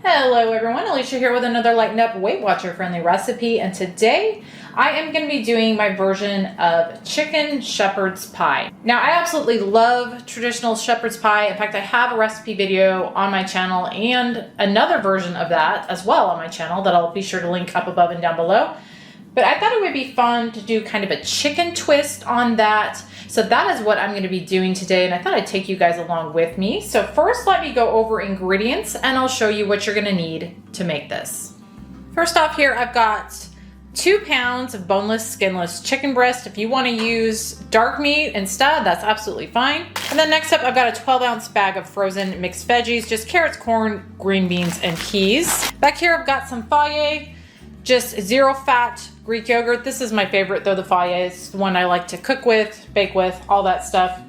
Hello everyone, Alicia here with another Lighten Up Weight Watcher friendly recipe, and today I am going to be doing my version of chicken shepherd's pie. Now I absolutely love traditional shepherd's pie. In fact, I have a recipe video on my channel and another version of that as well on my channel that I'll be sure to link up above and down below. But I thought it would be fun to do kind of a chicken twist on that. So that is what I'm going to be doing today, and I thought I'd take you guys along with me. So first, let me go over ingredients, and I'll show you what you're going to need to make this. First off here, I've got 2 pounds of boneless, skinless chicken breast. If you want to use dark meat instead, that's absolutely fine. And then next up, I've got a 12-ounce bag of frozen mixed veggies, just carrots, corn, green beans, and peas. Back here, I've got some Fage, just zero fat Greek yogurt. This is my favorite though, the Fage. It's the one I like to cook with, bake with, all that stuff,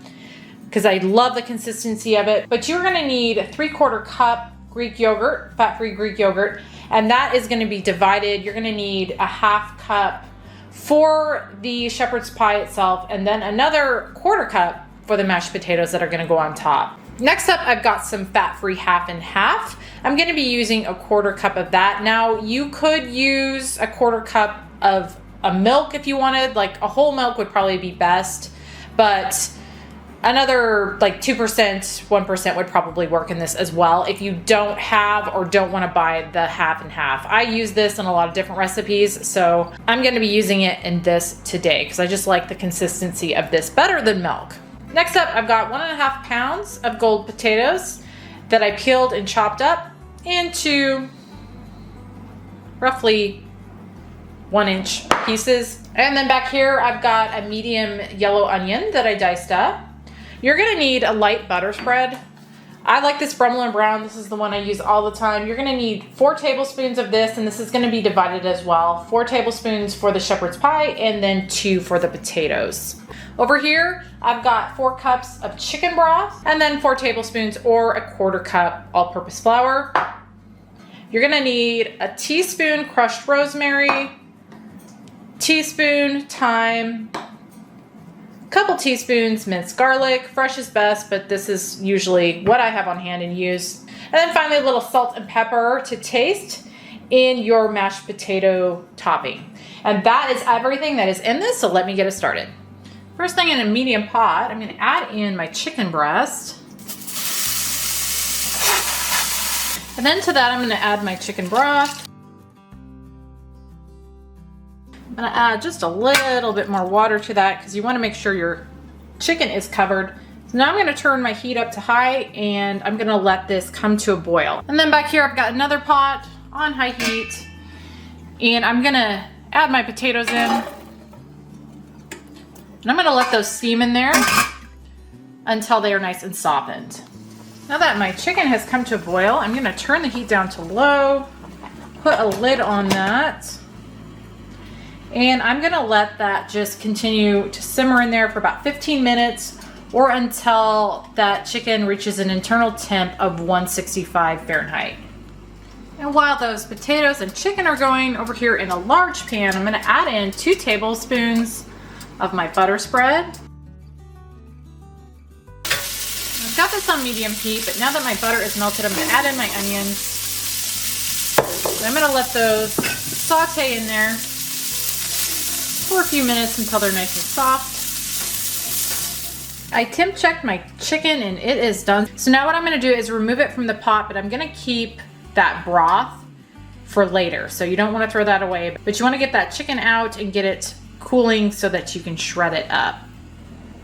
because I love the consistency of it. But you're gonna need a 3/4 cup Greek yogurt, fat-free Greek yogurt, and that is gonna be divided. You're gonna need a 1/2 cup for the shepherd's pie itself, and then another 1/4 cup for the mashed potatoes that are gonna go on top. Next up, I've got some fat-free 1/2 and 1/2. I'm gonna be using a 1/4 cup of that. Now, you could use a 1/4 cup of a milk if you wanted, like a whole milk would probably be best, but another like 2%, 1% would probably work in this as well if you don't have or don't want to buy the 1/2 and 1/2. I use this in a lot of different recipes, so I'm going to be using it in this today because I just like the consistency of this better than milk. Next up, I've got 1.5 pounds of gold potatoes that I peeled and chopped up into roughly 1-inch pieces. And then back here, I've got a medium yellow onion that I diced up. You're gonna need a light butter spread. I like this Brummel and Brown. This is the one I use all the time. You're gonna need 4 tablespoons of this, and this is gonna be divided as well. 4 tablespoons for the shepherd's pie, and then 2 for the potatoes. Over here, I've got 4 cups of chicken broth, and then 4 tablespoons or a 1/4 cup all-purpose flour. You're gonna need a teaspoon crushed rosemary, teaspoon thyme, a couple teaspoons minced garlic. Fresh is best, but this is usually what I have on hand and use. And then finally a little salt and pepper to taste in your mashed potato topping. And that is everything that is in this, so let me get it started. First thing, in a medium pot, I'm gonna add in my chicken breast. And then to that, I'm gonna add my chicken broth. I'm gonna add just a little bit more water to that because you wanna make sure your chicken is covered. So now I'm gonna turn my heat up to high and I'm gonna let this come to a boil. And then back here, I've got another pot on high heat and I'm gonna add my potatoes in. And I'm gonna let those steam in there until they are nice and softened. Now that my chicken has come to a boil, I'm gonna turn the heat down to low, put a lid on that, and I'm gonna let that just continue to simmer in there for about 15 minutes or until that chicken reaches an internal temp of 165 Fahrenheit. And while those potatoes and chicken are going, over here in a large pan, I'm gonna add in 2 tablespoons of my butter spread. I've got this on medium heat, but now that my butter is melted, I'm gonna add in my onions. So I'm gonna let those saute in there for a few minutes until they're nice and soft. I temp checked my chicken and it is done. So now what I'm gonna do is remove it from the pot, but I'm gonna keep that broth for later. So you don't wanna throw that away, but you wanna get that chicken out and get it cooling so that you can shred it up.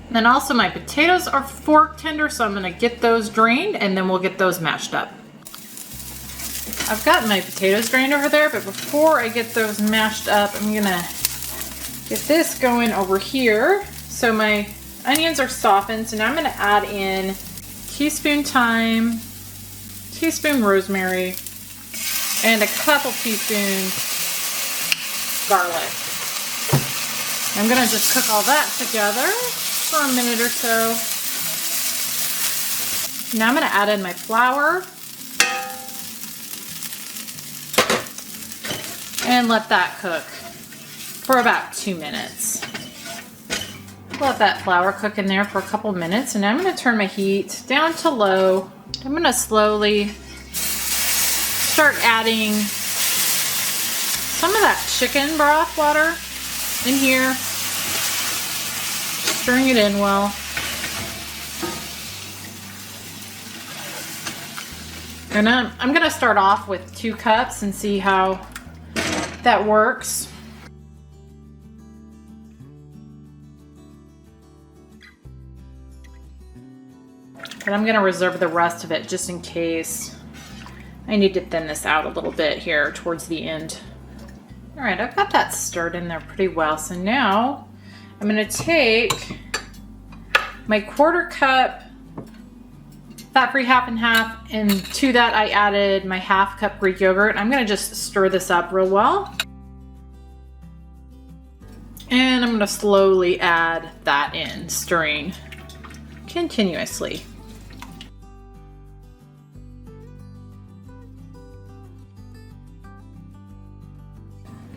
Then also my potatoes are fork tender, so I'm gonna get those drained and then we'll get those mashed up. I've got my potatoes drained over there, but before I get those mashed up, I'm gonna get this going over here. So my onions are softened, so now I'm gonna add in teaspoon thyme, teaspoon rosemary, and a couple teaspoons garlic. I'm gonna just cook all that together for a minute or so. Now I'm gonna add in my flour and let that cook for about 2 minutes. Let that flour cook in there for a couple minutes, and I'm going to turn my heat down to low. I'm going to slowly start adding some of that chicken broth water in here, stirring it in well. And I'm gonna start off with 2 cups and see how that works. But I'm gonna reserve the rest of it just in case I need to thin this out a little bit here towards the end. All right, I've got that stirred in there pretty well. So now I'm gonna take my 1/4 cup fat-free half and half, and to that I added my 1/2 cup Greek yogurt. I'm gonna just stir this up real well. And I'm gonna slowly add that in, stirring continuously.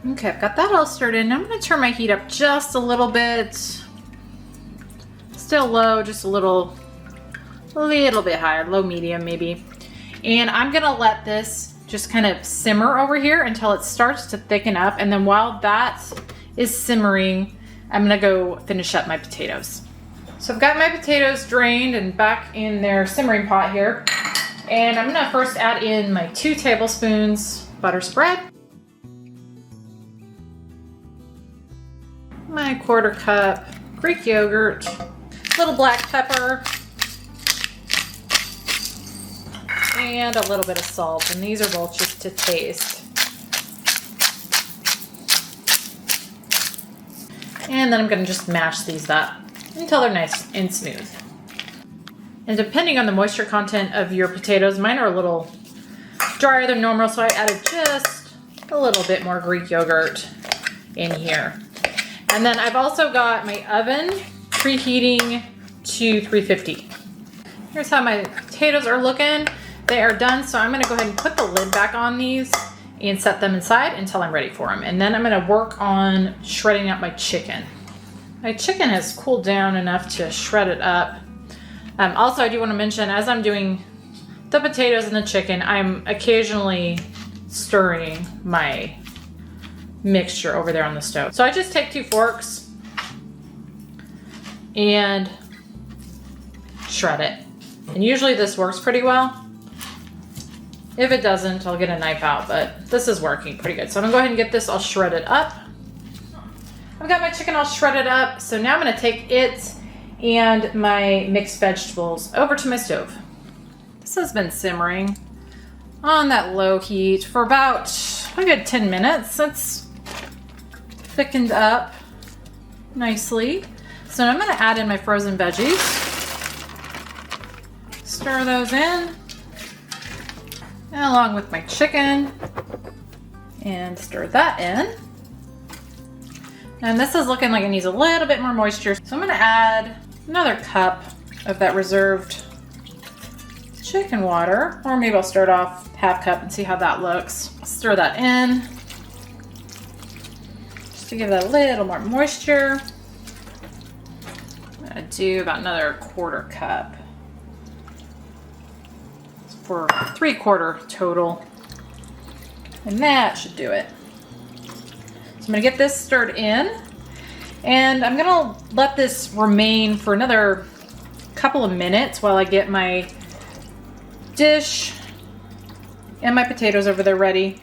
Okay, I've got that all stirred in. I'm gonna turn my heat up just a little bit. Still low, just a little bit higher, low medium maybe. And I'm gonna let this just kind of simmer over here until it starts to thicken up. And then while that is simmering, I'm gonna go finish up my potatoes. So I've got my potatoes drained and back in their simmering pot here. And I'm gonna first add in my 2 tablespoons butter spread, my 1/4 cup Greek yogurt, little black pepper, and a little bit of salt, and these are both just to taste. And then I'm gonna just mash these up until they're nice and smooth. And depending on the moisture content of your potatoes, mine are a little drier than normal, so I added just a little bit more Greek yogurt in here. And then I've also got my oven preheating to 350. Here's how my potatoes are looking. They are done, so I'm gonna go ahead and put the lid back on these and set them aside until I'm ready for them. And then I'm gonna work on shredding up my chicken. My chicken has cooled down enough to shred it up. Also, I do wanna mention, as I'm doing the potatoes and the chicken, I'm occasionally stirring my mixture over there on the stove. So I just take 2 forks and shred it. And usually this works pretty well. If it doesn't, I'll get a knife out, but this is working pretty good. So I'm gonna go ahead and get this all shredded up. I've got my chicken all shredded up, so now I'm gonna take it and my mixed vegetables over to my stove. This has been simmering on that low heat for about a good 10 minutes. It's thickened up nicely. So I'm gonna add in my frozen veggies. Stir those in, along with my chicken, and stir that in. And this is looking like it needs a little bit more moisture. So I'm gonna add another cup of that reserved chicken water, or maybe I'll start off 1/2 cup and see how that looks. Stir that in, just to give that a little more moisture. I'm gonna do about another 1/4 cup. For 3/4 total, and that should do it. So I'm gonna get this stirred in, and I'm gonna let this remain for another couple of minutes while I get my dish and my potatoes over there ready,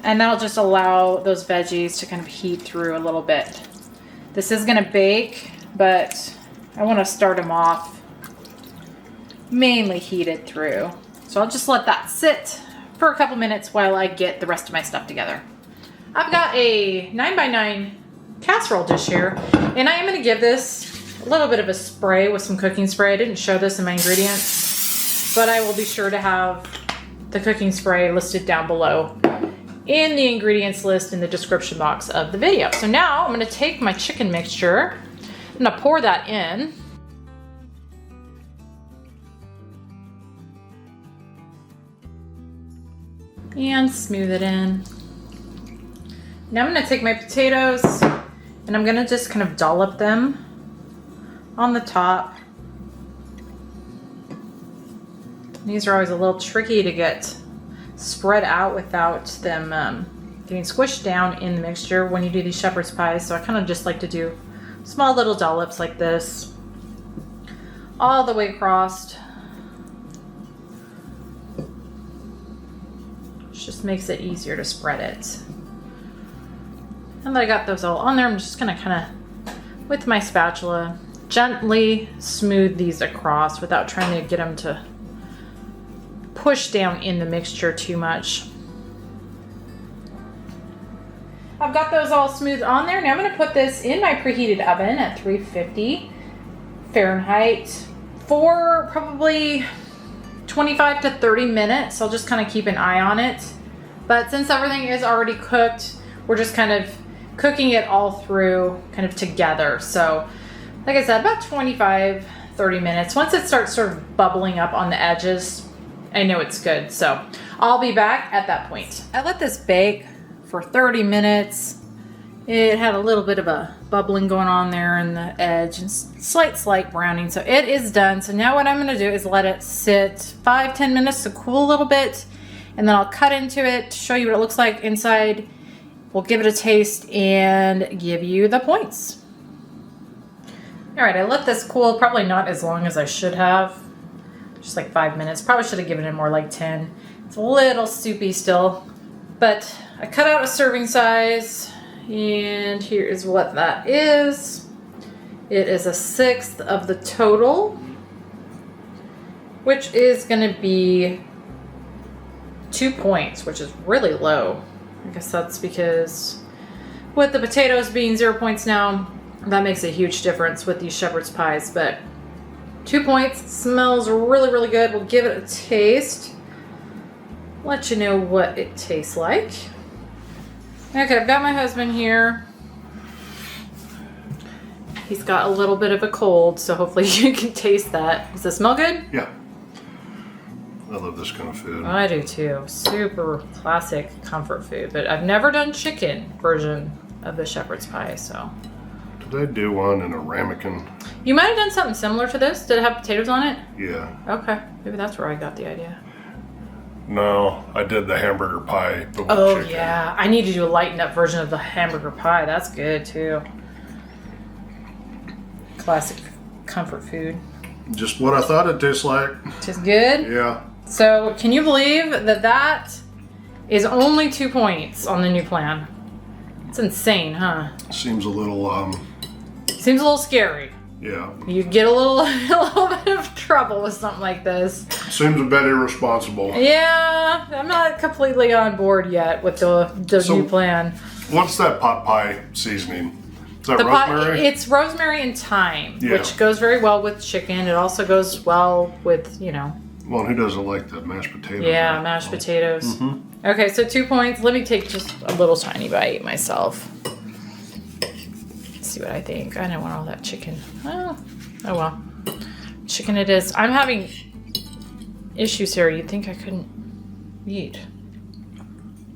and that'll just allow those veggies to kind of heat through a little bit. This is gonna bake, but I want to start them off mainly heated through. So I'll just let that sit for a couple minutes while I get the rest of my stuff together. I've got a 9x9 casserole dish here, and I am going to give this a little bit of a spray with some cooking spray. I didn't show this in my ingredients, but I will be sure to have the cooking spray listed down below in the ingredients list in the description box of the video. So now I'm going to take my chicken mixture, I'm going to pour that in. And smooth it in. Now I'm going to take my potatoes and I'm going to just kind of dollop them on the top. These are always a little tricky to get spread out without them getting squished down in the mixture when you do these shepherd's pies. So I kind of just like to do small little dollops like this all the way across. Just makes it easier to spread it. And that I got those all on there, I'm just gonna kind of, with my spatula, gently smooth these across without trying to get them to push down in the mixture too much. I've got those all smooth on there. Now I'm gonna put this in my preheated oven at 350 Fahrenheit for probably 25 to 30 minutes. I'll just kind of keep an eye on it. But since everything is already cooked, we're just kind of cooking it all through kind of together. So like I said, about 25, 30 minutes. Once it starts sort of bubbling up on the edges, I know it's good. So I'll be back at that point. I let this bake for 30 minutes. It had a little bit of a bubbling going on there in the edge and slight browning. So it is done. So now what I'm gonna do is let it sit 5-10 minutes to cool a little bit. And then I'll cut into it, show you what it looks like inside. We'll give it a taste and give you the points. All right, I let this cool, probably not as long as I should have. Just like 5 minutes. Probably should have given it more like 10. It's a little soupy still. But I cut out a serving size. And here is what that is. It is 1/6 of the total, which is going to be 2 points, which is really low. I guess that's because with the potatoes being 0 points now, that makes a huge difference with these shepherd's pies. But 2 points, smells really, really good. We'll give it a taste. Let you know what it tastes like. Okay, I've got my husband here. He's got a little bit of a cold, so hopefully you can taste that. Does it smell good? Yeah. I love this kind of food. I do too. Super classic comfort food. But I've never done chicken version of the shepherd's pie, so. Did I do one in a ramekin? You might have done something similar to this. Did it have potatoes on it? Yeah. Okay, maybe that's where I got the idea. No, I did the hamburger pie, but with Oh chicken. yeah, I need to do a lightened up version of the hamburger pie. That's good too. Classic comfort food. Just what I thought it tastes like. Tastes good? Yeah. So can you believe that that is only 2 points on the new plan? It's insane, huh? Seems a little, Seems a little scary. yeah. You get a little bit of trouble with something like this. Seems a bit irresponsible. Yeah, I'm not completely on board yet with the new plan. What's that pot pie seasoning? Is that The rosemary? it's rosemary and thyme, Yeah. which goes very well with chicken. It also goes well with, you know. Well, who doesn't like the mashed potatoes? Yeah, right? mashed potatoes. Mm-hmm. Okay, so 2 points. Let me take just a little tiny bite myself. Let's see what I think. I don't want all that chicken. Oh well. Chicken it is. I'm having issues here. You'd think I couldn't eat.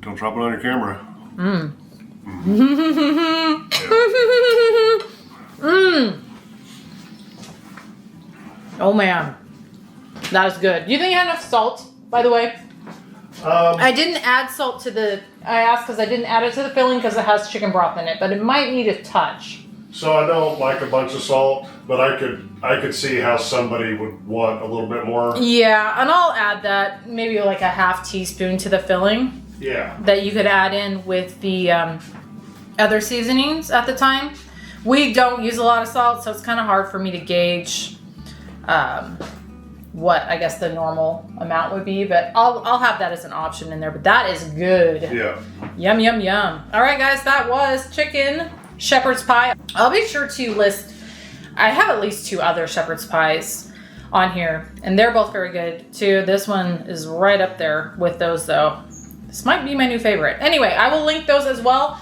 Don't drop it on your camera. Mmm. Oh man. That is good. Do you think you had enough salt, by the way? I didn't add salt to the... I asked because I didn't add it to the filling because it has chicken broth in it, but it might need a touch. So I don't like a bunch of salt, but I could see how somebody would want a little bit more. Yeah, and I'll add that, maybe like a half teaspoon to the filling. Yeah. That you could add in with the other seasonings at the time. We don't use a lot of salt, so it's kind of hard for me to gauge what I guess the normal amount would be, but I'll have that as an option in there. But that is good. Yeah. Yum, yum, yum. All right, guys, that was chicken shepherd's pie. I'll be sure to list, I have at least 2 other shepherd's pies on here, and they're both very good too. This one is right up there with those though. This might be my new favorite. Anyway, I will link those as well.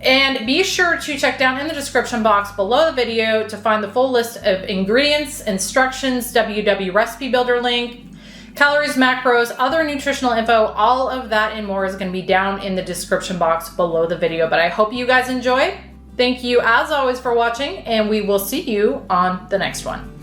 And be sure to check down in the description box below the video to find the full list of ingredients, instructions, WW recipe builder link, calories, macros, other nutritional info. All of that and more is going to be down in the description box below the video. But I hope you guys enjoy. Thank you as always for watching, and we will see you on the next one.